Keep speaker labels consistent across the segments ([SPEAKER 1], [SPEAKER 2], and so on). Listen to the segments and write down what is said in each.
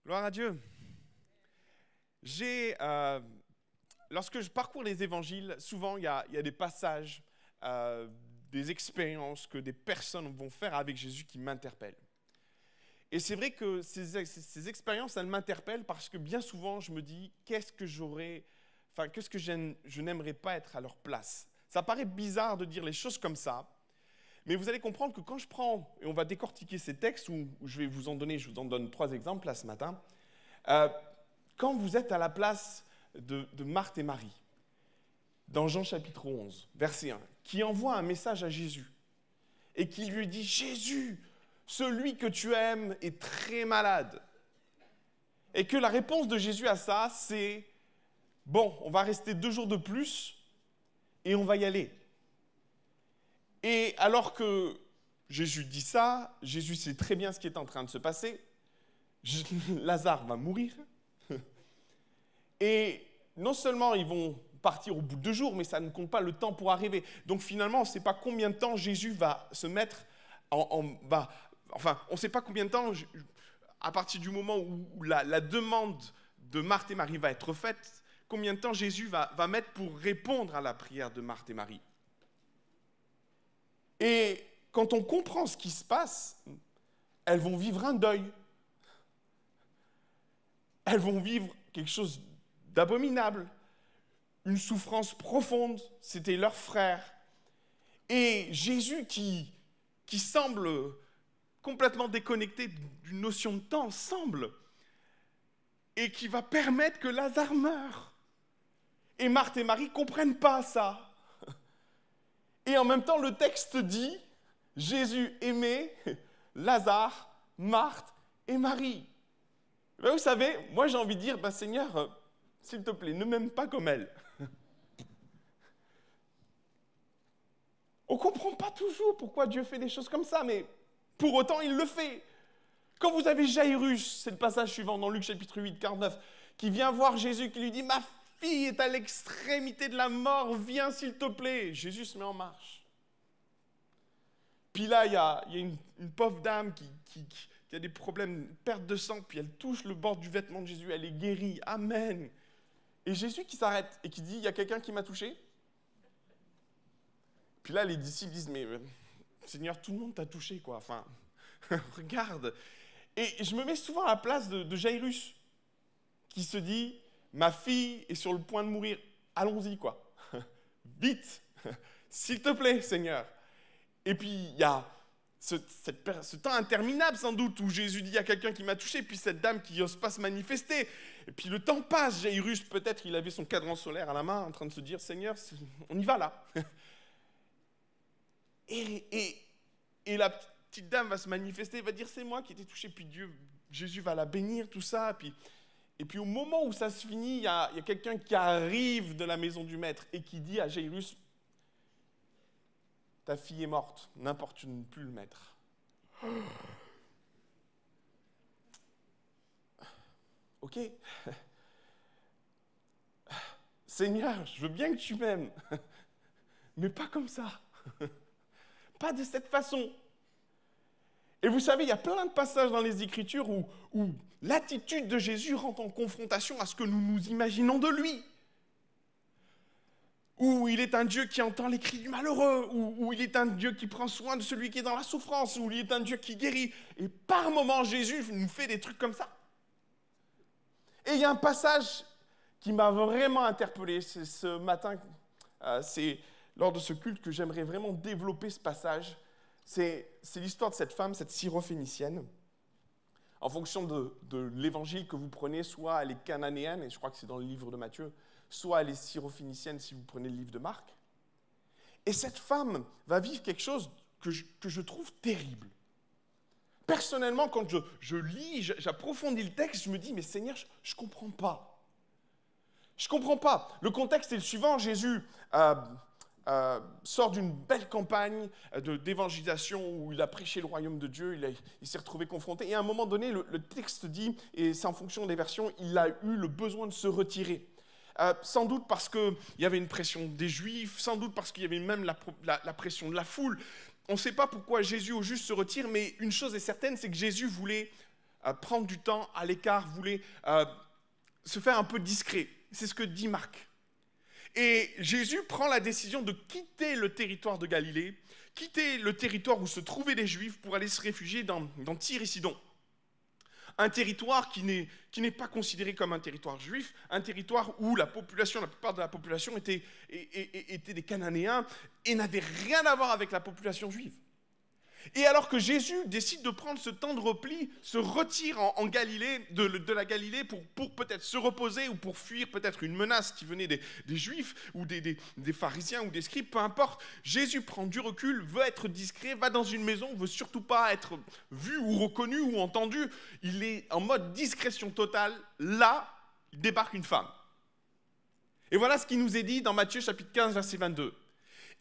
[SPEAKER 1] Gloire à Dieu. Lorsque je parcours les évangiles, souvent il y a des passages, des expériences que des personnes vont faire avec Jésus qui m'interpellent. Et c'est vrai que ces expériences, elles m'interpellent parce que bien souvent, je me dis, qu'est-ce que je n'aimerais pas être à leur place. Ça paraît bizarre de dire les choses comme ça, mais vous allez comprendre que quand je prends, et on va décortiquer ces textes, où je vous en donne 3 exemples là ce matin, quand vous êtes à la place de Marthe et Marie, dans Jean chapitre 11, verset 1, qui envoie un message à Jésus, et qui lui dit « Jésus, celui que tu aimes est très malade ». Et que la réponse de Jésus à ça, c'est « Bon, on va rester 2 jours de plus, et on va y aller ». Et alors que Jésus dit ça, Jésus sait très bien ce qui est en train de se passer. Lazare va mourir. Et non seulement ils vont partir au bout de 2 jours, mais ça ne compte pas le temps pour arriver. Donc finalement, on ne sait pas combien de temps Jésus va se mettre on ne sait pas combien de temps, à partir du moment où la demande de Marthe et Marie va être faite, combien de temps Jésus va mettre pour répondre à la prière de Marthe et Marie. Et quand on comprend ce qui se passe, elles vont vivre un deuil. Elles vont vivre quelque chose d'abominable, une souffrance profonde. C'était leur frère. Et Jésus qui semble complètement déconnecté d'une notion de temps, semble, et qui va permettre que Lazare meure. Et Marthe et Marie ne comprennent pas ça. Et en même temps, le texte dit, Jésus aimait Lazare, Marthe et Marie. Ben vous savez, moi j'ai envie de dire, Seigneur, s'il te plaît, ne m'aime pas comme elle. On ne comprend pas toujours pourquoi Dieu fait des choses comme ça, mais pour autant, il le fait. Quand vous avez Jairus, c'est le passage suivant dans Luc chapitre 8, 49, qui vient voir Jésus, qui lui dit « Ma fille est à l'extrémité de la mort, viens s'il te plaît ». Jésus se met en marche. Puis là, il y a une pauvre dame qui a des problèmes, perte de sang, puis elle touche le bord du vêtement de Jésus, elle est guérie, amen. Et Jésus qui s'arrête et qui dit « Il y a quelqu'un qui m'a touché ?» Puis là, les disciples disent « Mais Seigneur, tout le monde t'a touché, quoi. Enfin, regarde. » Et je me mets souvent à la place de Jairus, qui se dit « Ma fille est sur le point de mourir, allons-y, quoi. Vite, s'il te plaît, Seigneur. » Et puis, il y a ce temps interminable, sans doute, où Jésus dit « Il y a quelqu'un qui m'a touché », puis cette dame qui n'ose pas se manifester. Et puis le temps passe, Jairus, peut-être, il avait son cadran solaire à la main, en train de se dire « Seigneur, on y va, là. » Et la petite dame va se manifester, va dire « C'est moi qui ai été touché », puis Jésus va la bénir, tout ça. Et puis au moment où ça se finit, il y a quelqu'un qui arrive de la maison du maître et qui dit à Jairus « Ta fille est morte, n'importune plus le maître. » Ok. Seigneur, je veux bien que tu m'aimes, mais pas comme ça. Pas de cette façon. Et vous savez, il y a plein de passages dans les Écritures où l'attitude de Jésus rentre en confrontation à ce que nous nous imaginons de lui. Où il est un Dieu qui entend les cris du malheureux, où il est un Dieu qui prend soin de celui qui est dans la souffrance, où il est un Dieu qui guérit. Et par moments, Jésus nous fait des trucs comme ça. Et il y a un passage qui m'a vraiment interpellé. C'est ce matin, c'est lors de ce culte que j'aimerais vraiment développer ce passage. C'est l'histoire de cette femme, cette syrophénicienne. En fonction de l'évangile que vous prenez, soit elle est cananéenne, et je crois que c'est dans le livre de Matthieu, soit elle est syrophénicienne si vous prenez le livre de Marc. Et cette femme va vivre quelque chose que je trouve terrible. Personnellement, quand je lis, j'approfondis le texte, je me dis, mais Seigneur, je ne comprends pas. Je ne comprends pas. Le contexte est le suivant, Jésus sort d'une belle campagne d'évangélisation où il a prêché le royaume de Dieu, il s'est retrouvé confronté. Et à un moment donné, le texte dit, et c'est en fonction des versions, il a eu le besoin de se retirer. Sans doute parce qu'il y avait une pression des Juifs, sans doute parce qu'il y avait même la pression de la foule. On ne sait pas pourquoi Jésus au juste se retire, mais une chose est certaine, c'est que Jésus voulait prendre du temps à l'écart, voulait se faire un peu discret. C'est ce que dit Marc. Et Jésus prend la décision de quitter le territoire de Galilée, quitter le territoire où se trouvaient les Juifs pour aller se réfugier dans Tyr et Sidon. Un territoire qui n'est pas considéré comme un territoire juif, un territoire où la plupart de la population était des Cananéens et n'avait rien à voir avec la population juive. Et alors que Jésus décide de prendre ce temps de repli, se retire en Galilée, de la Galilée pour peut-être se reposer ou pour fuir peut-être une menace qui venait des Juifs ou des pharisiens ou des scribes, peu importe, Jésus prend du recul, veut être discret, va dans une maison, veut surtout pas être vu ou reconnu ou entendu. Il est en mode discrétion totale. Là, il débarque une femme. Et voilà ce qui nous est dit dans Matthieu chapitre 15, verset 22.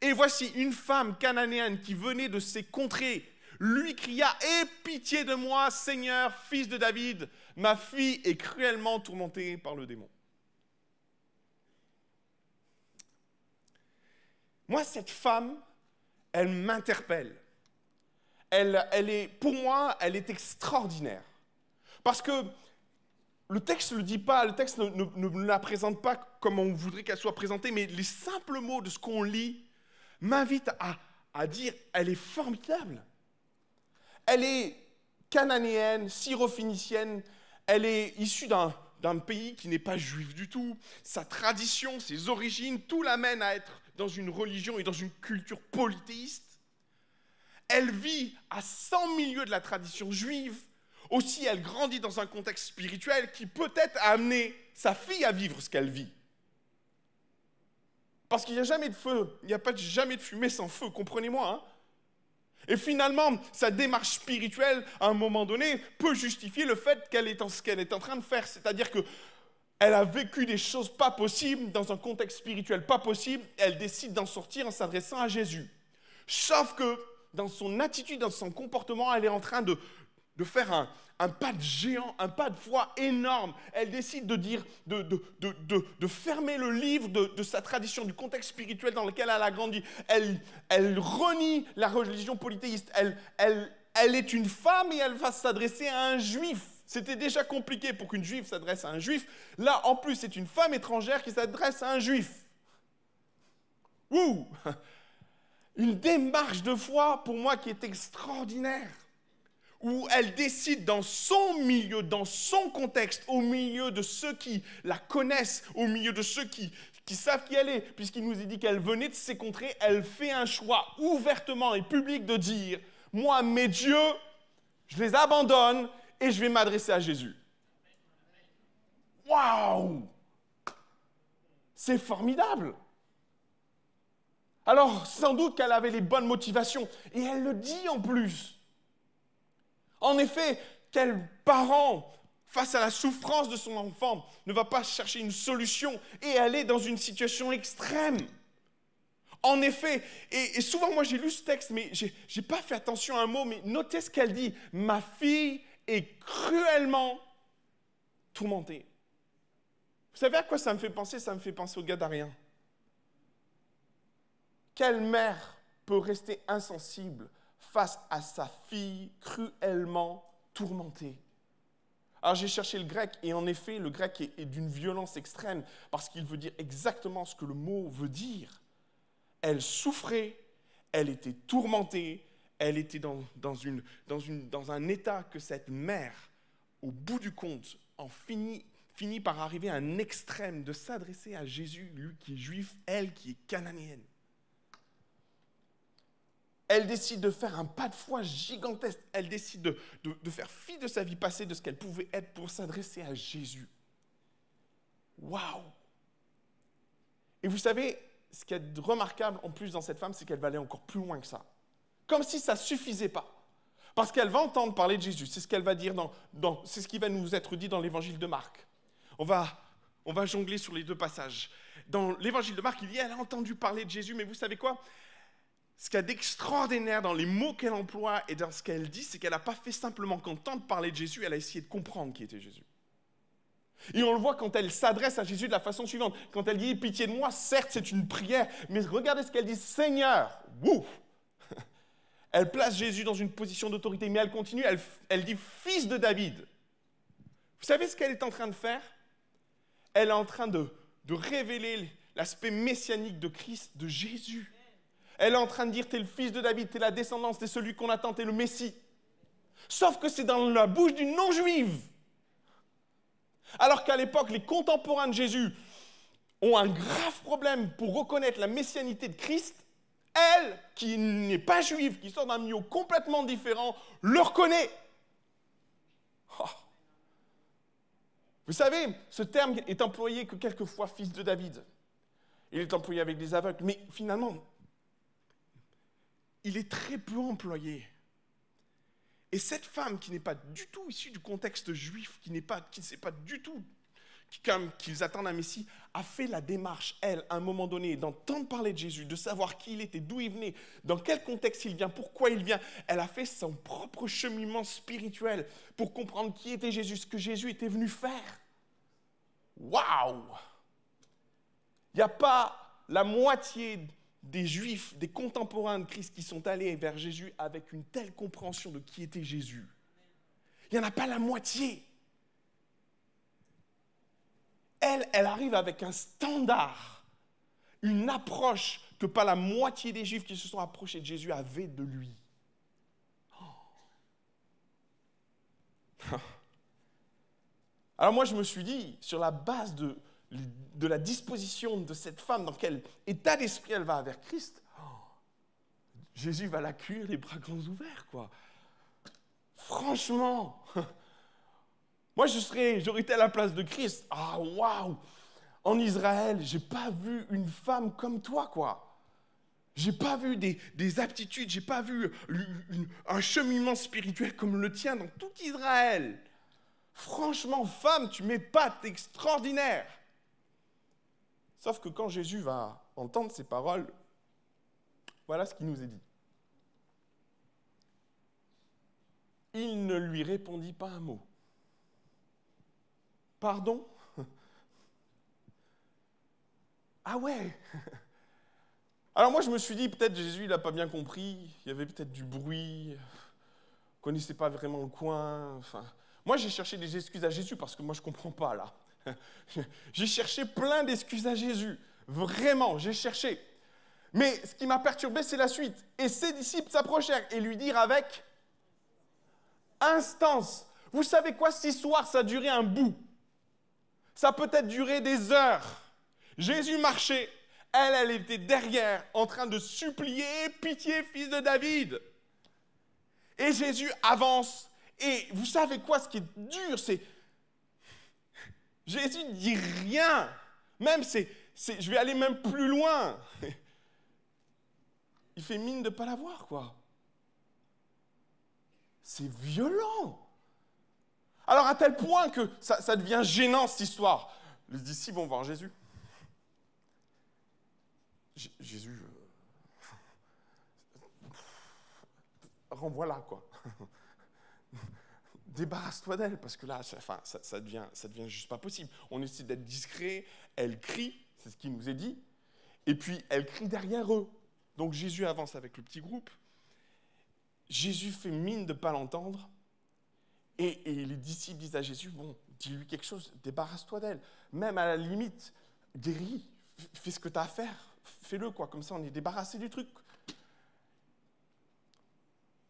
[SPEAKER 1] Et voici une femme cananéenne qui venait de ces contrées, lui cria « Aie pitié de moi, Seigneur, fils de David, ma fille est cruellement tourmentée par le démon. » Moi, cette femme, elle m'interpelle. Pour moi, elle est extraordinaire. Parce que le texte ne le dit pas, le texte ne la présente pas comme on voudrait qu'elle soit présentée, mais les simples mots de ce qu'on lit m'invite à dire, elle est formidable. Elle est cananéenne, syro-phénicienne, elle est issue d'un pays qui n'est pas juif du tout. Sa tradition, ses origines, tout l'amène à être dans une religion et dans une culture polythéiste. Elle vit à 100 milieux de la tradition juive. Aussi, elle grandit dans un contexte spirituel qui peut-être a amené sa fille à vivre ce qu'elle vit. Parce qu'il n'y a jamais de feu, il n'y a jamais de fumée sans feu, comprenez-moi. Hein? Et finalement, sa démarche spirituelle, à un moment donné, peut justifier le fait qu'elle est ce qu'elle est en train de faire. C'est-à-dire qu'elle a vécu des choses pas possibles, dans un contexte spirituel pas possible, elle décide d'en sortir en s'adressant à Jésus. Sauf que, dans son attitude, dans son comportement, elle est en train de faire un pas de géant, un pas de foi énorme. Elle décide de fermer le livre de sa tradition, du contexte spirituel dans lequel elle a grandi. Elle renie la religion polythéiste. Elle est une femme et elle va s'adresser à un juif. C'était déjà compliqué pour qu'une juive s'adresse à un juif. Là, en plus, c'est une femme étrangère qui s'adresse à un juif. Ouh! Une démarche de foi, pour moi, qui est extraordinaire. Où elle décide dans son milieu, dans son contexte, au milieu de ceux qui la connaissent, au milieu de ceux qui savent qui elle est, puisqu'il nous est dit qu'elle venait de ces contrées, elle fait un choix ouvertement et public de dire « Moi, mes dieux, je les abandonne et je vais m'adresser à Jésus. » Waouh! C'est formidable! Alors, sans doute qu'elle avait les bonnes motivations, et elle le dit en plus. En effet, quel parent, face à la souffrance de son enfant, ne va pas chercher une solution et elle est dans une situation extrême? En effet, et souvent moi j'ai lu ce texte, mais je n'ai pas fait attention à un mot, mais notez ce qu'elle dit. « Ma fille est cruellement tourmentée. » Vous savez à quoi ça me fait penser? Ça me fait penser au Gadarien. Quelle mère peut rester insensible face à sa fille cruellement tourmentée? Alors j'ai cherché le grec, et en effet, le grec est d'une violence extrême, parce qu'il veut dire exactement ce que le mot veut dire. Elle souffrait, elle était tourmentée, elle était dans un état que cette mère, au bout du compte, en finit par arriver à un extrême de s'adresser à Jésus, lui qui est juif, elle qui est cananéenne. Elle décide de faire un pas de foi gigantesque. Elle décide de faire fi de sa vie passée, de ce qu'elle pouvait être pour s'adresser à Jésus. Waouh! Et vous savez, ce qui est remarquable en plus dans cette femme, c'est qu'elle va aller encore plus loin que ça. Comme si ça ne suffisait pas. Parce qu'elle va entendre parler de Jésus. C'est ce qu'elle va dire c'est ce qui va nous être dit dans l'évangile de Marc. On va jongler sur les deux passages. Dans l'évangile de Marc, il dit, elle a entendu parler de Jésus, mais vous savez quoi? Ce qu'il y a d'extraordinaire dans les mots qu'elle emploie et dans ce qu'elle dit, c'est qu'elle n'a pas fait simplement qu'entendre parler de Jésus, elle a essayé de comprendre qui était Jésus. Et on le voit quand elle s'adresse à Jésus de la façon suivante. Quand elle dit « Pitié de moi », certes, c'est une prière, mais regardez ce qu'elle dit « Seigneur ». Ouf. Elle place Jésus dans une position d'autorité, mais elle continue, elle dit « fils de David ». Vous savez ce qu'elle est en train de faire? Elle est en train de révéler l'aspect messianique de Christ, de Jésus. Elle est en train de dire « t'es le fils de David, t'es la descendance, t'es celui qu'on attend, t'es le Messie ». Sauf que c'est dans la bouche d'une non-juive. Alors qu'à l'époque, les contemporains de Jésus ont un grave problème pour reconnaître la messianité de Christ. Elle, qui n'est pas juive, qui sort d'un milieu complètement différent, le reconnaît. Oh. Vous savez, ce terme est employé que quelquefois, fils de David. Il est employé avec des aveugles, mais finalement, il est très peu employé. Et cette femme qui n'est pas du tout issue du contexte juif, qui ne sait pas du tout qu'ils attendent un Messie, a fait la démarche, elle, à un moment donné, d'entendre parler de Jésus, de savoir qui il était, d'où il venait, dans quel contexte il vient, pourquoi il vient. Elle a fait son propre cheminement spirituel pour comprendre qui était Jésus, ce que Jésus était venu faire. Waouh! Il n'y a pas la moitié des Juifs, des contemporains de Christ qui sont allés vers Jésus avec une telle compréhension de qui était Jésus. Il n'y en a pas la moitié. Elle arrive avec un standard, une approche que pas la moitié des Juifs qui se sont approchés de Jésus avaient de lui. Oh. Alors moi, je me suis dit, sur la base de la disposition de cette femme, dans quel état d'esprit elle va vers Christ, Jésus va l'accueillir les bras grands ouverts, quoi. Franchement, moi j'aurais été à la place de Christ. Ah, waouh! En Israël, j'ai pas vu une femme comme toi, quoi. J'ai pas vu des aptitudes, j'ai pas vu un cheminement spirituel comme le tien dans tout Israël. Franchement, femme, tu m'épates, t'es extraordinaire. Sauf que quand Jésus va entendre ces paroles, voilà ce qu'il nous est dit. Il ne lui répondit pas un mot. Pardon? Ah ouais. Alors moi, je me suis dit, peut-être Jésus, il n'a pas bien compris, il y avait peut-être du bruit, il ne connaissait pas vraiment le coin. Enfin, moi, j'ai cherché des excuses à Jésus parce que moi, je ne comprends pas, là. J'ai cherché plein d'excuses à Jésus. Vraiment, j'ai cherché. Mais ce qui m'a perturbé, c'est la suite. Et ses disciples s'approchèrent et lui dirent avec instance. Vous savez quoi, cette histoire, ça a duré un bout. Ça a peut-être duré des heures. Jésus marchait, elle était derrière, en train de supplier « Pitié, fils de David !» Et Jésus avance. Et vous savez quoi, ce qui est dur, c'est Jésus ne dit rien. Même, je vais aller même plus loin. Il fait mine de ne pas la voir, quoi. C'est violent. Alors, à tel point que ça devient gênant, cette histoire. Les disciples vont voir Jésus. Jésus, renvoie-la, quoi. Débarrasse-toi d'elle, parce que là, ça devient juste pas possible. On essaie d'être discret, elle crie, c'est ce qui nous est dit, et puis elle crie derrière eux. Donc Jésus avance avec le petit groupe, Jésus fait mine de ne pas l'entendre, et les disciples disent à Jésus, bon, dis-lui quelque chose, débarrasse-toi d'elle. Même à la limite, guéris, fais ce que tu as à faire, fais-le, quoi, comme ça on est débarrassé du truc.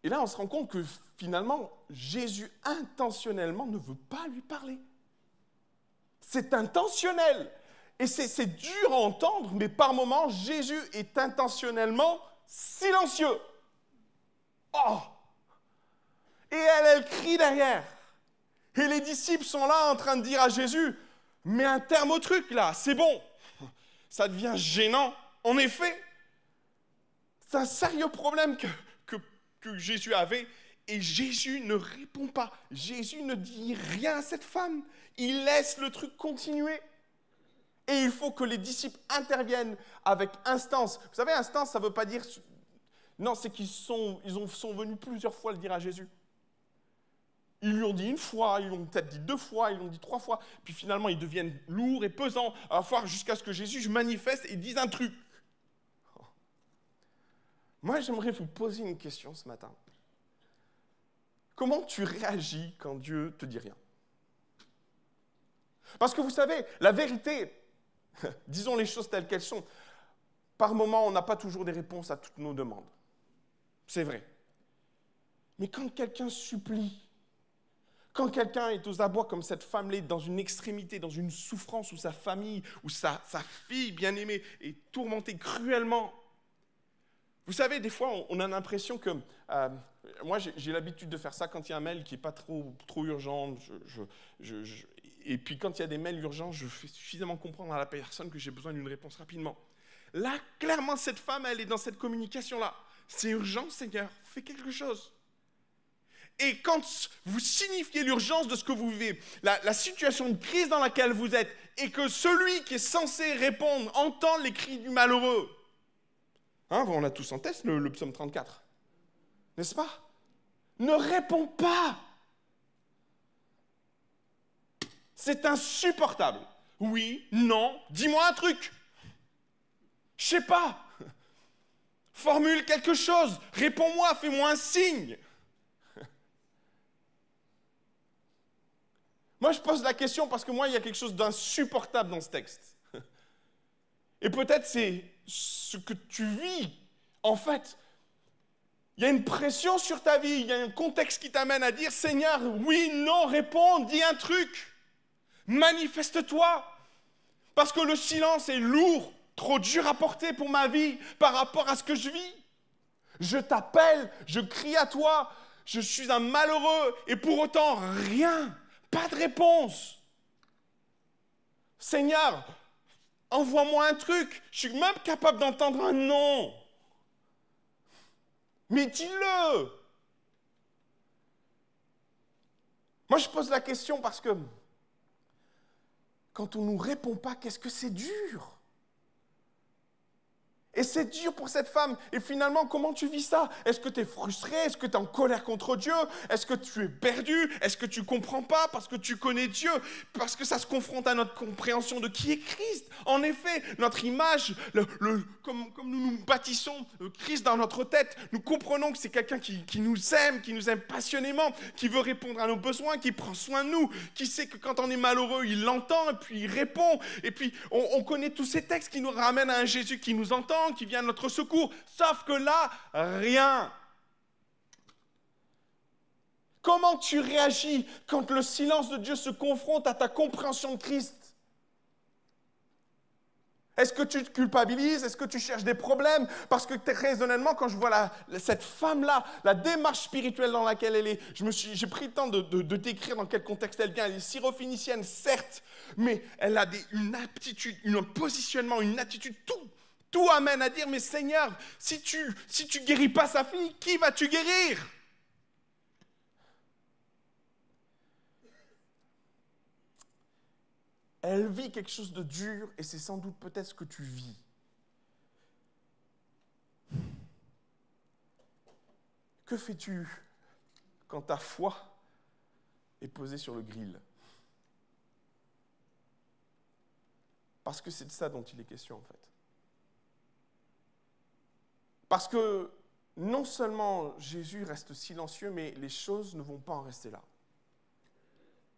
[SPEAKER 1] Et là, on se rend compte que finalement, Jésus intentionnellement ne veut pas lui parler. C'est intentionnel. Et c'est dur à entendre, mais par moments, Jésus est intentionnellement silencieux. Oh! Et elle crie derrière. Et les disciples sont là en train de dire à Jésus, mets un terme au truc là, c'est bon. Ça devient gênant. En effet, c'est un sérieux problème que Jésus avait, et Jésus ne répond pas. Jésus ne dit rien à cette femme. Il laisse le truc continuer. Et il faut que les disciples interviennent avec instance. Vous savez, instance, ça ne veut pas dire... Non, c'est qu'ils sont venus plusieurs fois le dire à Jésus. Ils lui ont dit une fois, ils l'ont peut-être dit 2 fois, ils l'ont dit 3 fois, puis finalement ils deviennent lourds et pesants, à la fois jusqu'à ce que Jésus manifeste et dise un truc. Moi, j'aimerais vous poser une question ce matin. Comment tu réagis quand Dieu te dit rien? Parce que vous savez, la vérité, disons les choses telles qu'elles sont, par moments, on n'a pas toujours des réponses à toutes nos demandes. C'est vrai. Mais quand quelqu'un supplie, quand quelqu'un est aux abois comme cette femme-là, dans une extrémité, dans une souffrance, où sa famille, où sa fille bien-aimée est tourmentée cruellement, vous savez, des fois, on a l'impression que... moi, j'ai l'habitude de faire ça quand il y a un mail qui n'est pas trop urgent. Et puis, quand il y a des mails urgents, je fais suffisamment comprendre à la personne que j'ai besoin d'une réponse rapidement. Là, clairement, cette femme, elle est dans cette communication-là. C'est urgent, Seigneur, fais quelque chose. Et quand vous signifiez l'urgence de ce que vous vivez, la situation de crise dans laquelle vous êtes, et que celui qui est censé répondre entend les cris du malheureux, hein, on a tous en tête le psaume 34, n'est-ce pas? Ne réponds pas. C'est insupportable. Oui, non, dis-moi un truc. Je sais pas. Formule quelque chose. Réponds-moi, fais-moi un signe. Moi, je pose la question parce que moi, il y a quelque chose d'insupportable dans ce texte. Et peut-être c'est ce que tu vis. En fait, il y a une pression sur ta vie, il y a un contexte qui t'amène à dire « Seigneur, oui, non, réponds, dis un truc. Manifeste-toi. » Parce que le silence est lourd, trop dur à porter pour ma vie par rapport à ce que je vis. Je t'appelle, je crie à toi, je suis un malheureux et pour autant, rien. Pas de réponse. Seigneur, envoie-moi un truc. Je suis même capable d'entendre un non. Mais dis-le. Moi, je pose la question parce que quand on ne nous répond pas, qu'est-ce que c'est dur? Et c'est dur pour cette femme. Et finalement, comment tu vis ça? Est-ce que tu es frustré? Est-ce que tu es en colère contre Dieu? Est-ce que tu es perdu? Est-ce que tu ne comprends pas parce que tu connais Dieu? Parce que ça se confronte à notre compréhension de qui est Christ. En effet, notre image, comme nous nous bâtissons Christ dans notre tête, nous comprenons que c'est quelqu'un qui nous aime passionnément, qui veut répondre à nos besoins, qui prend soin de nous, qui sait que quand on est malheureux, il l'entend et puis il répond. Et puis, on connaît tous ces textes qui nous ramènent à un Jésus qui nous entend, qui vient à notre secours, sauf que là, rien. Comment tu réagis quand le silence de Dieu se confronte à ta compréhension de Christ? Est-ce que tu te culpabilises? Est-ce que tu cherches des problèmes? Parce que très honnêtement, quand je vois cette femme-là, la démarche spirituelle dans laquelle elle est, j'ai pris le temps de décrire dans quel contexte elle vient. Elle est syrophénicienne, certes, mais elle a une aptitude, un positionnement, une attitude, tout amène à dire, mais Seigneur, si tu guéris pas sa fille, qui vas-tu guérir? Elle vit quelque chose de dur et c'est sans doute peut-être ce que tu vis. Que fais-tu quand ta foi est posée sur le grill? Parce que c'est de ça dont il est question en fait. Parce que non seulement Jésus reste silencieux, mais les choses ne vont pas en rester là.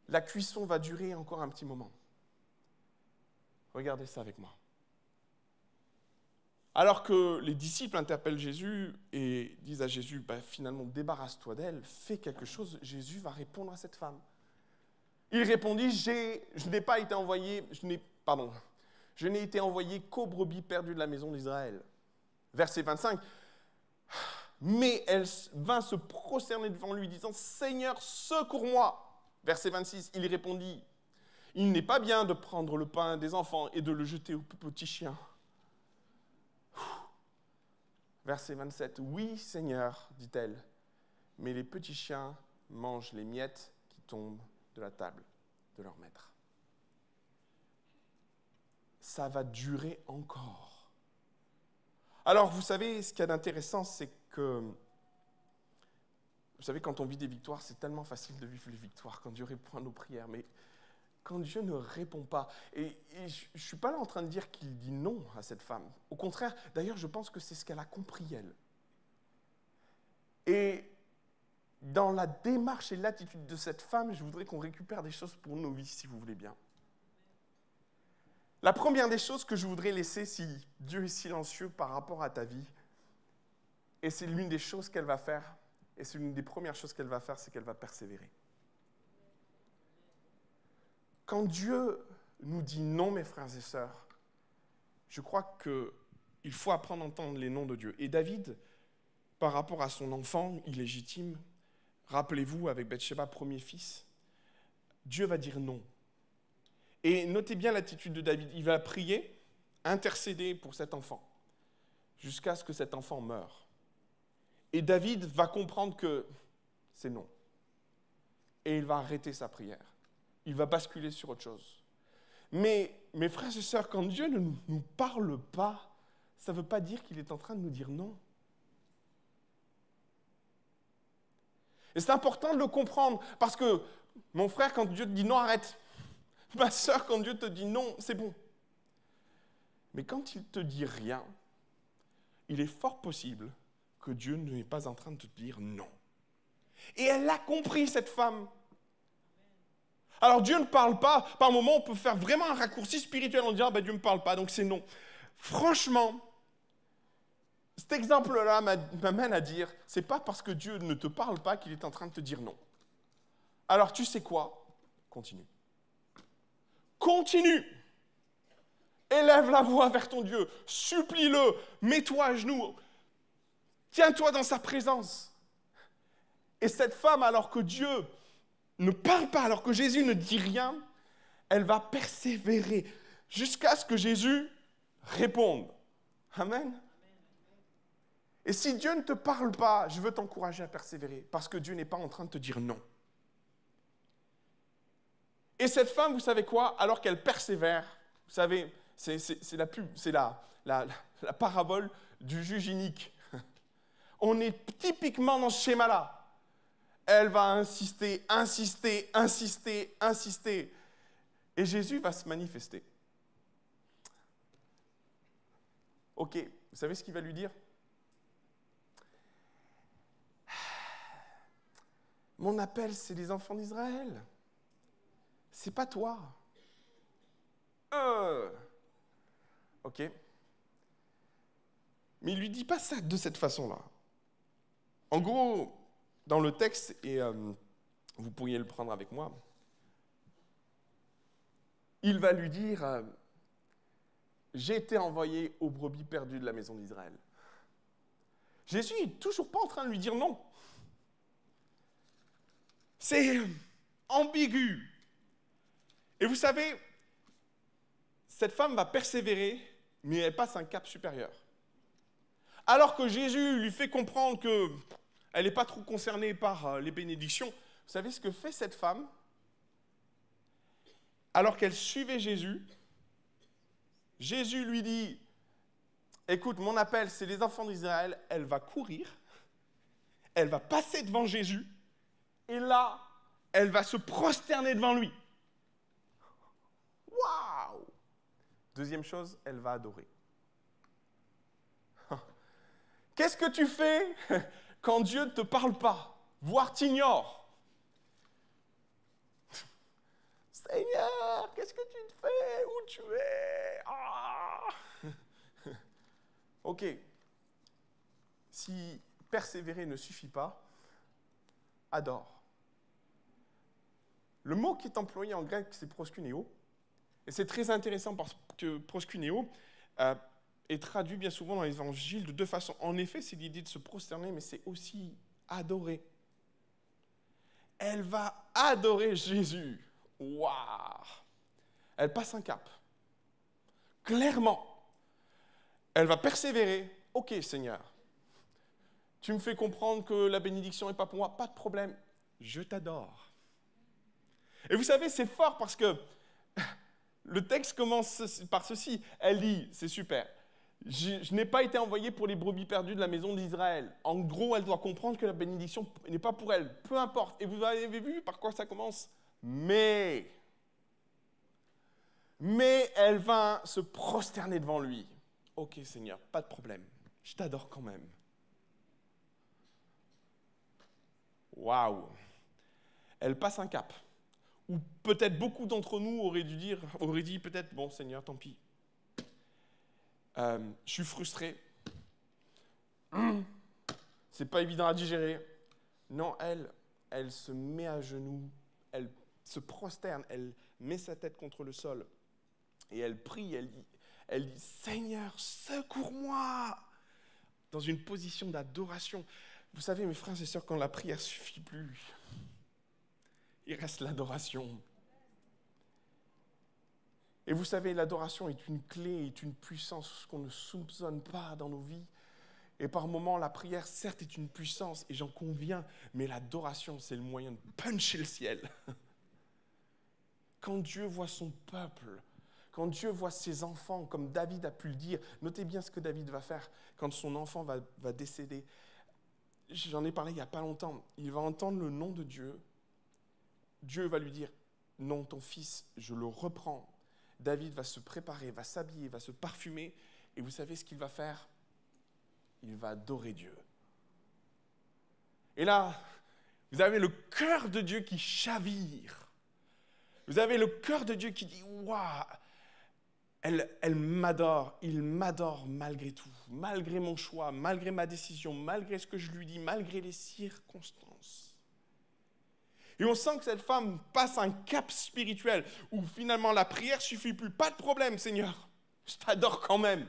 [SPEAKER 1] La cuisson va durer encore un petit moment. Regardez ça avec moi. Alors que les disciples interpellent Jésus et disent à Jésus, finalement, débarrasse-toi d'elle, fais quelque chose, Jésus va répondre à cette femme. Il répondit, je n'ai été envoyé qu'aux brebis perdues de la maison d'Israël. Verset 25, mais elle vint se prosterner devant lui, disant, Seigneur, secours-moi. Verset 26, il répondit, il n'est pas bien de prendre le pain des enfants et de le jeter aux petits chiens. Verset 27, oui, Seigneur, dit-elle, mais les petits chiens mangent les miettes qui tombent de la table de leur maître. Ça va durer encore. Alors, vous savez, ce qu'il y a d'intéressant, c'est que, vous savez, quand on vit des victoires, c'est tellement facile de vivre les victoires quand Dieu répond à nos prières, mais quand Dieu ne répond pas, et je ne suis pas là en train de dire qu'il dit non à cette femme. Au contraire, d'ailleurs, je pense que c'est ce qu'elle a compris, elle. Et dans la démarche et l'attitude de cette femme, je voudrais qu'on récupère des choses pour nos vies, si vous voulez bien. La première des choses que je voudrais laisser, si Dieu est silencieux par rapport à ta vie, et c'est l'une des choses qu'elle va faire, et c'est l'une des premières choses qu'elle va faire, c'est qu'elle va persévérer. Quand Dieu nous dit non, mes frères et sœurs, je crois qu'il faut apprendre à entendre les noms de Dieu. Et David, par rapport à son enfant illégitime, rappelez-vous, avec Bathsheba, premier fils, Dieu va dire non. Et notez bien l'attitude de David. Il va prier, intercéder pour cet enfant, jusqu'à ce que cet enfant meure. Et David va comprendre que c'est non. Et il va arrêter sa prière. Il va basculer sur autre chose. Mais, mes frères et sœurs, quand Dieu ne nous parle pas, ça ne veut pas dire qu'il est en train de nous dire non. Et c'est important de le comprendre, parce que, mon frère, quand Dieu te dit non, arrête. Ma sœur, quand Dieu te dit non, c'est bon. Mais quand il ne te dit rien, il est fort possible que Dieu n'est pas en train de te dire non. Et elle l'a compris, cette femme. Alors Dieu ne parle pas, par moment on peut faire vraiment un raccourci spirituel en disant Dieu ne me parle pas, donc c'est non. Franchement, cet exemple-là m'amène à dire, c'est pas parce que Dieu ne te parle pas qu'il est en train de te dire non. Alors tu sais quoi? Continue. Continue. Élève la voix vers ton Dieu, supplie-le, mets-toi à genoux, tiens-toi dans sa présence. Et cette femme, alors que Dieu ne parle pas, alors que Jésus ne dit rien, elle va persévérer jusqu'à ce que Jésus réponde. Amen. Et si Dieu ne te parle pas, je veux t'encourager à persévérer, parce que Dieu n'est pas en train de te dire non. Et cette femme, vous savez quoi? Alors qu'elle persévère, vous savez, c'est la parabole du juge inique. On est typiquement dans ce schéma-là. Elle va insister, insister, insister, insister. Et Jésus va se manifester. Ok, vous savez ce qu'il va lui dire? Mon appel, c'est les enfants d'Israël. C'est pas toi. Ok. Mais il lui dit pas ça de cette façon-là. En gros, dans le texte, et vous pourriez le prendre avec moi, il va lui dire j'ai été envoyé aux brebis perdues de la maison d'Israël. Jésus n'est toujours pas en train de lui dire non. C'est ambigu. Et vous savez, cette femme va persévérer, mais elle passe un cap supérieur. Alors que Jésus lui fait comprendre qu'elle n'est pas trop concernée par les bénédictions, vous savez ce que fait cette femme? Alors qu'elle suivait Jésus, Jésus lui dit, écoute, mon appel, c'est les enfants d'Israël. Elle va courir, elle va passer devant Jésus, et là, elle va se prosterner devant lui. Waouh! Deuxième chose, elle va adorer. Qu'est-ce que tu fais quand Dieu ne te parle pas, voire t'ignore? Seigneur, qu'est-ce que tu fais? Où tu es? Ah! Ok. Si persévérer ne suffit pas, adore. Le mot qui est employé en grec, c'est proskuneo. Et c'est très intéressant parce que proskuneo est traduit bien souvent dans l'évangile de deux façons. En effet, c'est l'idée de se prosterner, mais c'est aussi adorer. Elle va adorer Jésus. Waouh! Elle passe un cap. Clairement. Elle va persévérer. Ok, Seigneur. Tu me fais comprendre que la bénédiction n'est pas pour moi. Pas de problème. Je t'adore. Et vous savez, c'est fort parce que le texte commence par ceci. Elle dit, c'est super, je n'ai pas été envoyée pour les brebis perdues de la maison d'Israël. En gros, elle doit comprendre que la bénédiction n'est pas pour elle. Peu importe. Et vous avez vu par quoi ça commence? Mais elle va se prosterner devant lui. Ok, Seigneur, pas de problème. Je t'adore quand même. Waouh! Elle passe un cap. Ou peut-être beaucoup d'entre nous auraient dit peut-être, bon Seigneur, tant pis. Je suis frustré. C'est pas évident à digérer. Non, elle se met à genoux, elle se prosterne, elle met sa tête contre le sol et elle prie, elle dit Seigneur, secours-moi, dans une position d'adoration. Vous savez, mes frères et sœurs, quand la prière ne suffit plus, il reste l'adoration. Et vous savez, l'adoration est une clé, est une puissance qu'on ne soupçonne pas dans nos vies. Et par moments, la prière, certes, est une puissance, et j'en conviens, mais l'adoration, c'est le moyen de puncher le ciel. Quand Dieu voit son peuple, quand Dieu voit ses enfants, comme David a pu le dire, notez bien ce que David va faire quand son enfant va décéder. J'en ai parlé il n'y a pas longtemps. Il va entendre le nom de Dieu. Dieu va lui dire, non, ton fils, je le reprends. David va se préparer, va s'habiller, va se parfumer. Et vous savez ce qu'il va faire ? Il va adorer Dieu. Et là, vous avez le cœur de Dieu qui chavire. Vous avez le cœur de Dieu qui dit, waouh, elle m'adore, il m'adore malgré tout, malgré mon choix, malgré ma décision, malgré ce que je lui dis, malgré les circonstances. Et on sent que cette femme passe un cap spirituel où finalement la prière ne suffit plus. Pas de problème, Seigneur, je t'adore quand même.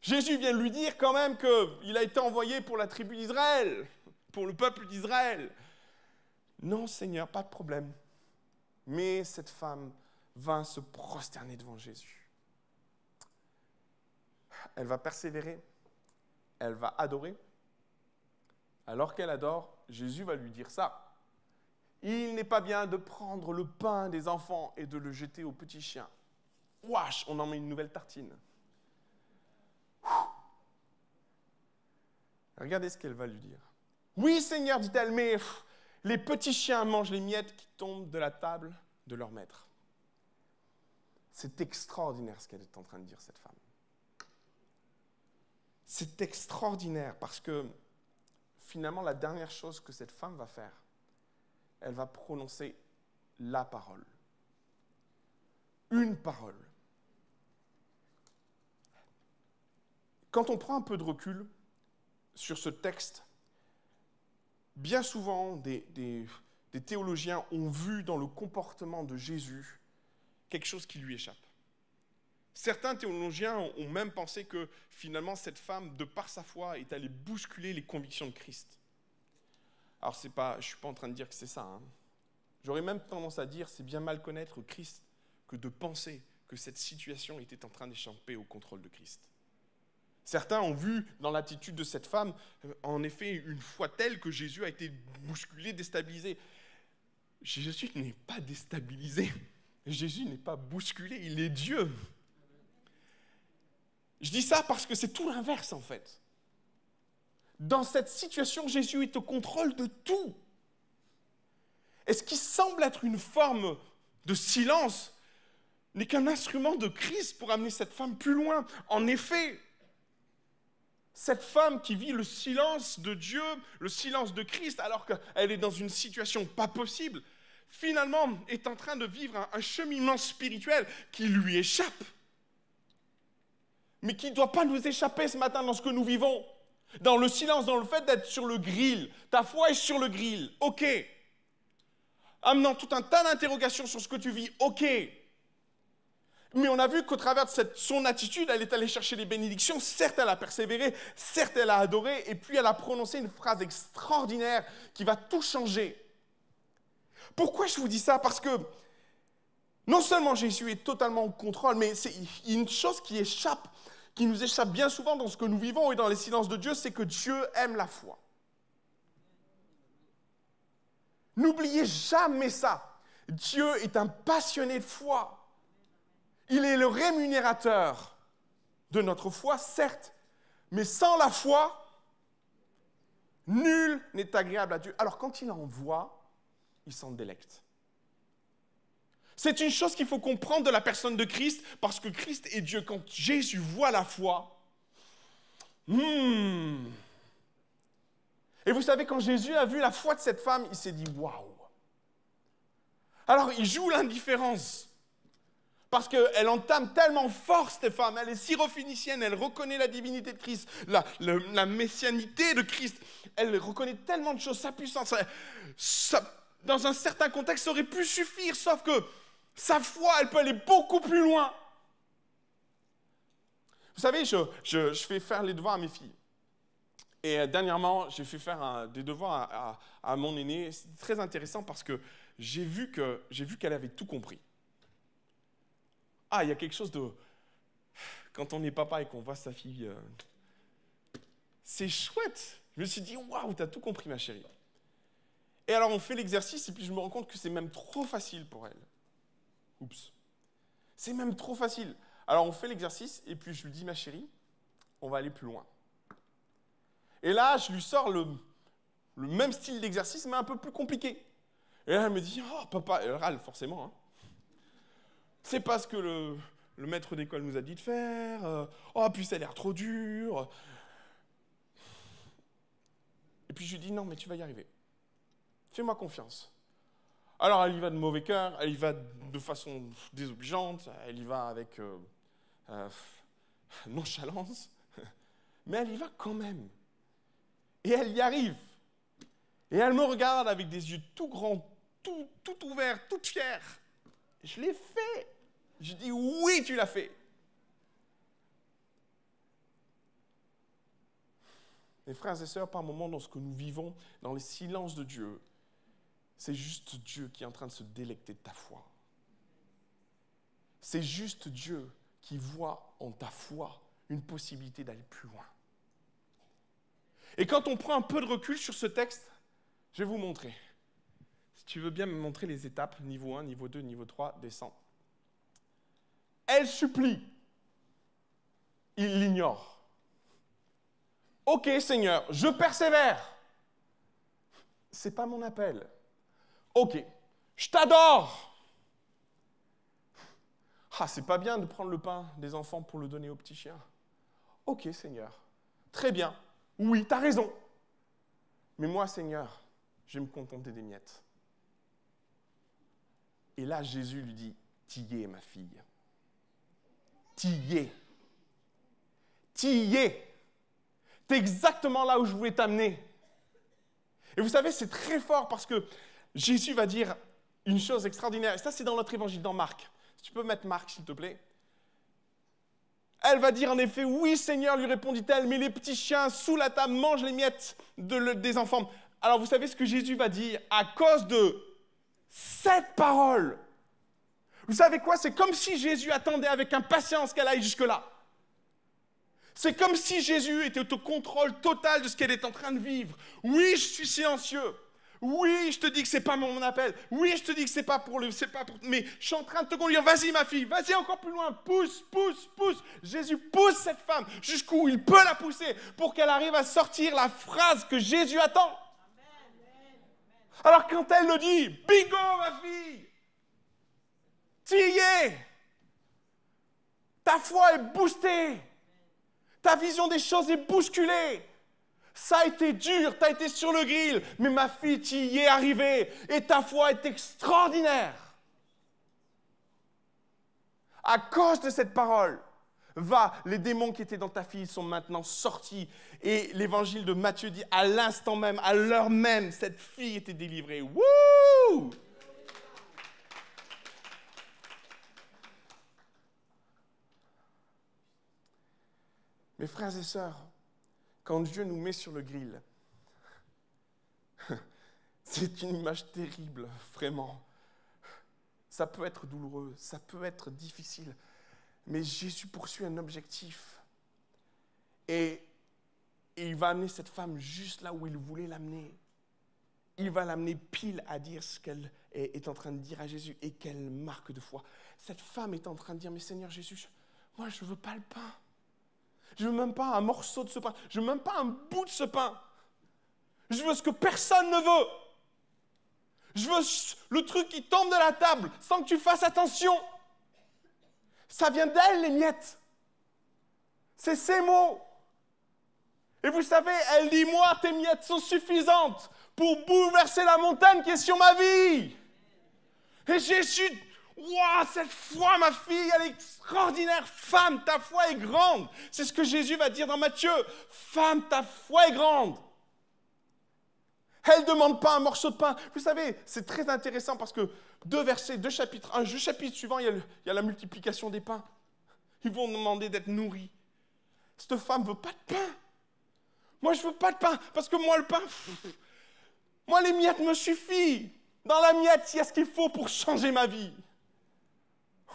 [SPEAKER 1] Jésus vient de lui dire quand même qu'il a été envoyé pour la tribu d'Israël, pour le peuple d'Israël. Non, Seigneur, pas de problème. Mais cette femme va se prosterner devant Jésus. Elle va persévérer, elle va adorer. Alors qu'elle adore, Jésus va lui dire ça. Il n'est pas bien de prendre le pain des enfants et de le jeter aux petits chiens. Wesh, on en met une nouvelle tartine. Regardez ce qu'elle va lui dire. Oui, Seigneur, dit-elle, mais les petits chiens mangent les miettes qui tombent de la table de leur maître. C'est extraordinaire ce qu'elle est en train de dire, cette femme. C'est extraordinaire parce que finalement, la dernière chose que cette femme va faire, elle va prononcer la parole. Une parole. Quand on prend un peu de recul sur ce texte, bien souvent, des théologiens ont vu dans le comportement de Jésus quelque chose qui lui échappe. Certains théologiens ont même pensé que finalement cette femme, de par sa foi, est allée bousculer les convictions de Christ. Alors je ne suis pas en train de dire que c'est ça. Hein. J'aurais même tendance à dire c'est bien mal connaître Christ que de penser que cette situation était en train d'échapper au contrôle de Christ. Certains ont vu dans l'attitude de cette femme, en effet, une foi telle que Jésus a été bousculé, déstabilisé. Jésus n'est pas déstabilisé. Jésus n'est pas bousculé, il est Dieu. Je dis ça parce que c'est tout l'inverse en fait. Dans cette situation, Jésus est au contrôle de tout. Et ce qui semble être une forme de silence n'est qu'un instrument de Christ pour amener cette femme plus loin. En effet, cette femme qui vit le silence de Dieu, le silence de Christ, alors qu'elle est dans une situation pas possible, finalement est en train de vivre un cheminement spirituel qui lui échappe. Mais qui ne doit pas nous échapper ce matin dans ce que nous vivons. Dans le silence, dans le fait d'être sur le grill. Ta foi est sur le grill, ok. Amenant tout un tas d'interrogations sur ce que tu vis, ok. Mais on a vu qu'au travers de son attitude, elle est allée chercher les bénédictions. Certes, elle a persévéré, certes, elle a adoré, et puis elle a prononcé une phrase extraordinaire qui va tout changer. Pourquoi je vous dis ça ? Parce que non seulement Jésus est totalement au contrôle, mais c'est une chose qui nous échappe bien souvent dans ce que nous vivons et dans les silences de Dieu, c'est que Dieu aime la foi. N'oubliez jamais ça. Dieu est un passionné de foi. Il est le rémunérateur de notre foi, certes, mais sans la foi, nul n'est agréable à Dieu. Alors quand il envoie, il s'en délecte. C'est une chose qu'il faut comprendre de la personne de Christ, parce que Christ est Dieu. Quand Jésus voit la foi, Et vous savez, quand Jésus a vu la foi de cette femme, il s'est dit « Waouh !» Alors, il joue l'indifférence. Parce qu'elle entame tellement fort, cette femme. Elle est syrophénicienne, elle reconnaît la divinité de Christ, la messianité de Christ. Elle reconnaît tellement de choses, sa puissance. Dans un certain contexte, ça aurait pu suffire, sauf que sa foi, elle peut aller beaucoup plus loin. Vous savez, je fais faire les devoirs à mes filles. Et dernièrement, j'ai fait faire des devoirs à mon aîné. C'est très intéressant parce que j'ai vu qu'elle avait tout compris. Ah, il y a quelque chose de... Quand on est papa et qu'on voit sa fille, c'est chouette. Je me suis dit, waouh, t'as tout compris, ma chérie. Et alors, on fait l'exercice et puis je me rends compte que c'est même trop facile pour elle. Oups. C'est même trop facile. Alors, on fait l'exercice et puis je lui dis, ma chérie, on va aller plus loin. Et là, je lui sors le même style d'exercice, mais un peu plus compliqué. Et là, elle me dit, oh, papa, elle râle forcément, hein. C'est pas ce que le maître d'école nous a dit de faire. Oh, puis ça a l'air trop dur. Et puis je lui dis, non, mais tu vas y arriver. Fais-moi confiance. Alors, elle y va de mauvais cœur, elle y va de façon désobligeante, elle y va avec nonchalance, mais elle y va quand même. Et elle y arrive. Et elle me regarde avec des yeux tout grands, tout ouverts, toute fière. Je l'ai fait. Je dis, oui, tu l'as fait. Mes frères et sœurs, par moments, dans ce que nous vivons, dans les silences de Dieu, c'est juste Dieu qui est en train de se délecter de ta foi. C'est juste Dieu qui voit en ta foi une possibilité d'aller plus loin. Et quand on prend un peu de recul sur ce texte, je vais vous montrer. Si tu veux bien me montrer les étapes, niveau 1, niveau 2, niveau 3, descends. Elle supplie. Il l'ignore. Ok, Seigneur, je persévère. C'est pas mon appel. Ok, je t'adore. Ah, c'est pas bien de prendre le pain des enfants pour le donner aux petits chiens. Ok, Seigneur, très bien. Oui, t'as raison. Mais moi, Seigneur, je vais me contenter des miettes. Et là, Jésus lui dit, t'y es, ma fille. T'y es. T'y es. T'es exactement là où je voulais t'amener. Et vous savez, c'est très fort parce que Jésus va dire une chose extraordinaire. Et ça, c'est dans notre évangile, dans Marc. Si tu peux mettre Marc, s'il te plaît. Elle va dire en effet, oui, Seigneur, lui répondit-elle, mais les petits chiens sous la table mangent les miettes des enfants. Alors, vous savez ce que Jésus va dire à cause de cette parole. Vous savez quoi? C'est comme si Jésus attendait avec impatience qu'elle aille jusque-là. C'est comme si Jésus était au contrôle total de ce qu'elle est en train de vivre. Oui, je suis silencieux. Oui, je te dis que c'est pas mon appel. Oui, je te dis que c'est pas pour mais je suis en train de te conduire. Vas-y, ma fille, vas-y encore plus loin. Pousse, pousse, pousse. Jésus pousse cette femme jusqu'où il peut la pousser pour qu'elle arrive à sortir la phrase que Jésus attend. Alors quand elle le dit, bingo, ma fille, tu y es. Ta foi est boostée. Ta vision des choses est bousculée. Ça a été dur, tu as été sur le grill, mais ma fille, tu y es arrivée et ta foi est extraordinaire. À cause de cette parole, les démons qui étaient dans ta fille sont maintenant sortis. Et l'évangile de Matthieu dit, à l'instant même, à l'heure même, cette fille était délivrée. Wouh! Mes frères et sœurs, quand Dieu nous met sur le grill, c'est une image terrible, vraiment. Ça peut être douloureux, ça peut être difficile, mais Jésus poursuit un objectif. Et il va amener cette femme juste là où il voulait l'amener. Il va l'amener pile à dire ce qu'elle est en train de dire à Jésus et quelle marque de foi. Cette femme est en train de dire, mais Seigneur Jésus, moi je ne veux pas le pain. Je ne veux même pas un morceau de ce pain. Je ne veux même pas un bout de ce pain. Je veux ce que personne ne veut. Je veux le truc qui tombe de la table sans que tu fasses attention. Ça vient d'elle, les miettes. C'est ses mots. Et vous savez, elle dit, moi, tes miettes sont suffisantes pour bouleverser la montagne qui est sur ma vie. Et Jésus, waouh, cette foi, ma fille, elle est extraordinaire. Femme, ta foi est grande. C'est ce que Jésus va dire dans Matthieu. Femme, ta foi est grande. Elle ne demande pas un morceau de pain. Vous savez, c'est très intéressant parce que deux versets, deux chapitres. Un chapitre suivant, il y a la multiplication des pains. Ils vont demander d'être nourris. Cette femme ne veut pas de pain. Moi, je ne veux pas de pain parce que moi, le pain, moi, les miettes me suffisent. Dans la miette, il y a ce qu'il faut pour changer ma vie.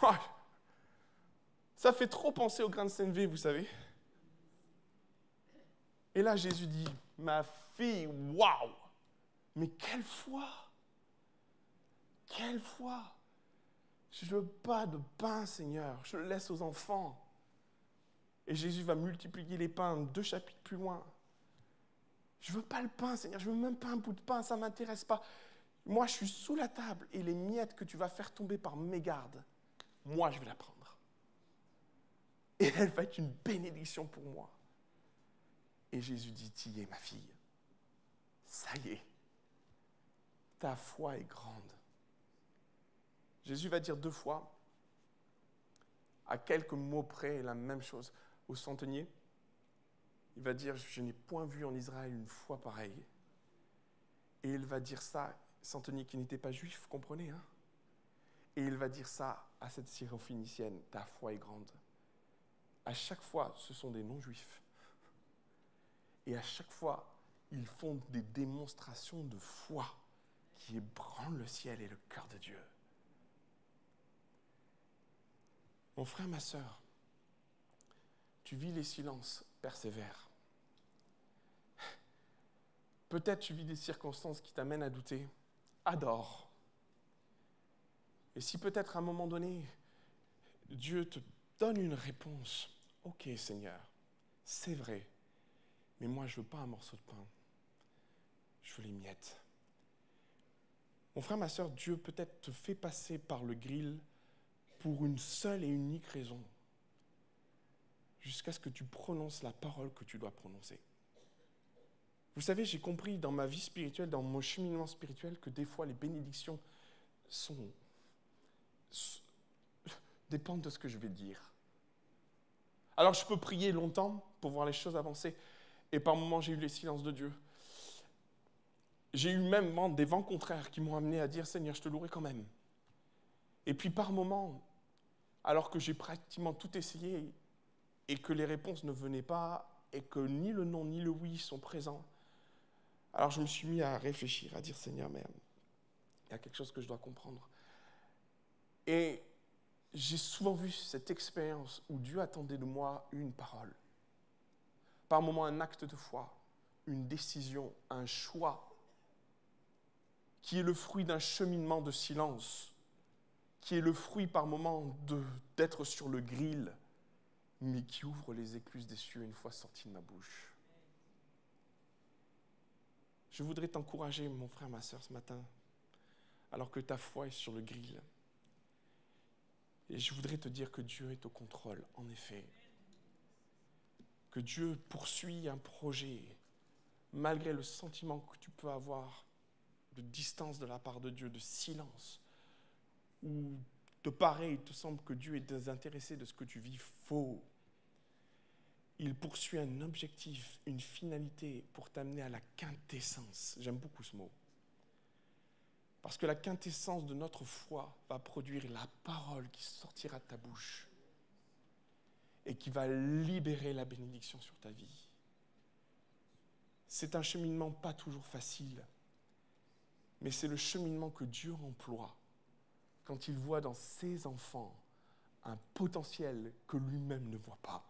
[SPEAKER 1] Ouais. Ça fait trop penser au grain de sénévé, vous savez. Et là, Jésus dit, ma fille, waouh! Mais quelle foi! Quelle foi! Je ne veux pas de pain, Seigneur. Je le laisse aux enfants. Et Jésus va multiplier les pains 2 chapitres plus loin. Je ne veux pas le pain, Seigneur. Je ne veux même pas un bout de pain. Ça ne m'intéresse pas. Moi, je suis sous la table et les miettes que tu vas faire tomber par mégarde, moi, je vais la prendre. Et elle va être une bénédiction pour moi. Et Jésus dit, t'y es, ma fille. Ça y est. Ta foi est grande. Jésus va dire 2 fois, à quelques mots près, la même chose. Au centenier, il va dire, je n'ai point vu en Israël une foi pareille. Et il va dire ça, centenier qui n'était pas juif, vous comprenez, hein? Et il va dire ça à cette syrophénicienne, ta foi est grande. À chaque fois, ce sont des non-juifs. Et à chaque fois, ils font des démonstrations de foi qui ébranlent le ciel et le cœur de Dieu. Mon frère, ma sœur, tu vis les silences, persévère. Peut-être tu vis des circonstances qui t'amènent à douter, adore. Et si peut-être à un moment donné, Dieu te donne une réponse, ok Seigneur, c'est vrai, mais moi je ne veux pas un morceau de pain, je veux les miettes. Mon frère, ma sœur, Dieu peut-être te fait passer par le grill pour une seule et unique raison, jusqu'à ce que tu prononces la parole que tu dois prononcer. Vous savez, j'ai compris dans ma vie spirituelle, dans mon cheminement spirituel, que des fois les bénédictions dépendent de ce que je vais dire. Alors je peux prier longtemps pour voir les choses avancer, et par moments j'ai eu les silences de Dieu. J'ai eu même des vents contraires qui m'ont amené à dire « Seigneur, je te louerai quand même ». Et puis par moments, alors que j'ai pratiquement tout essayé et que les réponses ne venaient pas et que ni le non ni le oui sont présents, alors je me suis mis à réfléchir, à dire « Seigneur, mais il y a quelque chose que je dois comprendre ». Et j'ai souvent vu cette expérience où Dieu attendait de moi une parole. Par moments, un acte de foi, une décision, un choix qui est le fruit d'un cheminement de silence, qui est le fruit par moments d'être sur le grill, mais qui ouvre les écluses des cieux une fois sorti de ma bouche. Je voudrais t'encourager, mon frère, ma sœur, ce matin, alors que ta foi est sur le grill. Et je voudrais te dire que Dieu est au contrôle, en effet. Que Dieu poursuit un projet, malgré le sentiment que tu peux avoir de distance de la part de Dieu, de silence, ou de pareil, il te semble que Dieu est désintéressé de ce que tu vis, faux. Il poursuit un objectif, une finalité pour t'amener à la quintessence. J'aime beaucoup ce mot. Parce que la quintessence de notre foi va produire la parole qui sortira de ta bouche et qui va libérer la bénédiction sur ta vie. C'est un cheminement pas toujours facile, mais c'est le cheminement que Dieu emploie quand il voit dans ses enfants un potentiel que lui-même ne voit pas.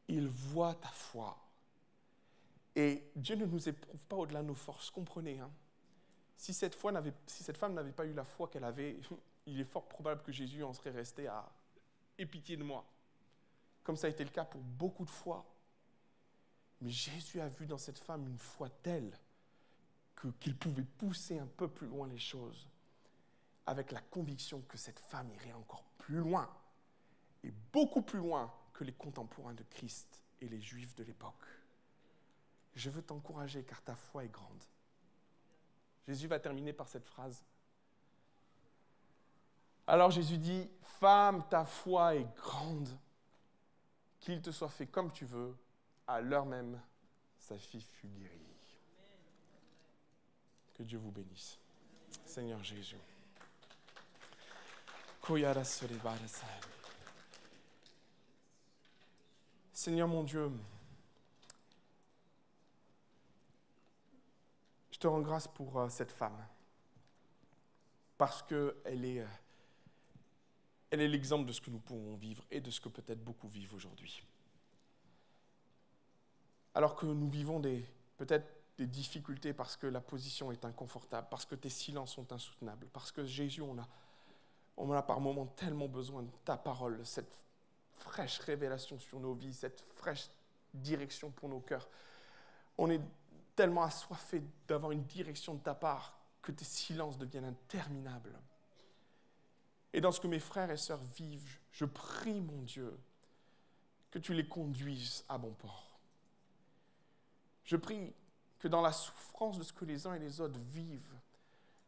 [SPEAKER 1] Il voit ta foi. Et Dieu ne nous éprouve pas au-delà de nos forces, comprenez, hein? Si cette femme n'avait pas eu la foi qu'elle avait, il est fort probable que Jésus en serait resté à « aie pitié de moi », comme ça a été le cas pour beaucoup de fois. Mais Jésus a vu dans cette femme une foi telle qu'il pouvait pousser un peu plus loin les choses, avec la conviction que cette femme irait encore plus loin, et beaucoup plus loin que les contemporains de Christ et les Juifs de l'époque. Je veux t'encourager car ta foi est grande. Jésus va terminer par cette phrase. Alors Jésus dit, « Femme, ta foi est grande, qu'il te soit fait comme tu veux. » À l'heure même, sa fille fut guérie. Que Dieu vous bénisse. Seigneur Jésus. Seigneur mon Dieu, je te rends grâce pour cette femme, parce qu'elle est l'exemple de ce que nous pouvons vivre et de ce que peut-être beaucoup vivent aujourd'hui. Alors que nous vivons peut-être des difficultés parce que la position est inconfortable, parce que tes silences sont insoutenables, parce que Jésus, on a par moments tellement besoin de ta parole, cette fraîche révélation sur nos vies, cette fraîche direction pour nos cœurs. On est tellement assoiffés d'avoir une direction de ta part que tes silences deviennent interminables. Et dans ce que mes frères et sœurs vivent, je prie, mon Dieu, que tu les conduises à bon port. Je prie que dans la souffrance de ce que les uns et les autres vivent,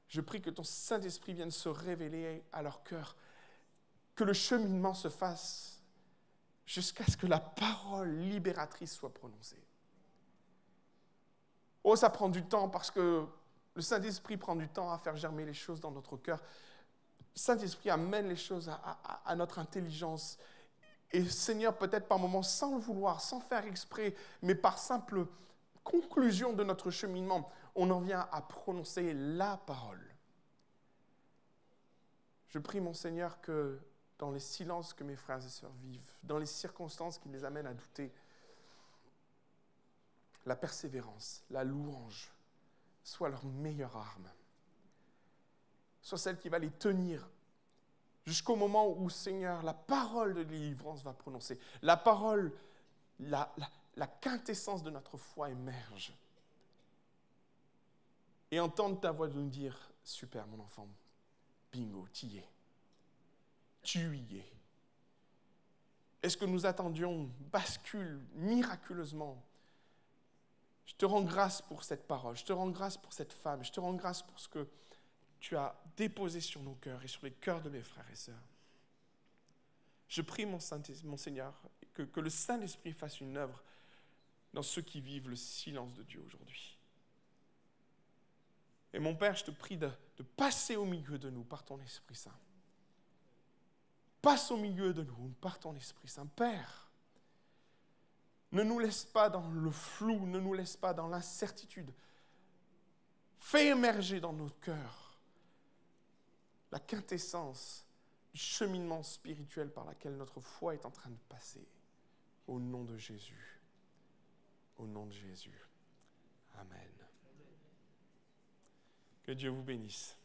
[SPEAKER 1] je prie que ton Saint-Esprit vienne se révéler à leur cœur, que le cheminement se fasse jusqu'à ce que la parole libératrice soit prononcée. Oh, ça prend du temps parce que le Saint-Esprit prend du temps à faire germer les choses dans notre cœur. Le Saint-Esprit amène les choses à notre intelligence. Et Seigneur, peut-être par moments, sans le vouloir, sans faire exprès, mais par simple conclusion de notre cheminement, on en vient à prononcer la parole. Je prie, mon Seigneur, que dans les silences que mes frères et sœurs vivent, dans les circonstances qui les amènent à douter, la persévérance, la louange, soit leur meilleure arme, soit celle qui va les tenir jusqu'au moment où, Seigneur, la parole de délivrance va prononcer. La parole, la quintessence de notre foi émerge. Et entendre ta voix nous dire, super mon enfant, bingo, tu y es. Tu y es. Est-ce que nous attendions bascule miraculeusement? Je te rends grâce pour cette parole, je te rends grâce pour cette femme, je te rends grâce pour ce que tu as déposé sur nos cœurs et sur les cœurs de mes frères et sœurs. Je prie, mon Seigneur, que le Saint-Esprit fasse une œuvre dans ceux qui vivent le silence de Dieu aujourd'hui. Et mon Père, je te prie de passer au milieu de nous par ton Esprit Saint. Passe au milieu de nous par ton Esprit Saint. Père, ne nous laisse pas dans le flou, ne nous laisse pas dans l'incertitude. Fais émerger dans nos cœurs la quintessence du cheminement spirituel par lequel notre foi est en train de passer. Au nom de Jésus. Au nom de Jésus. Amen. Que Dieu vous bénisse.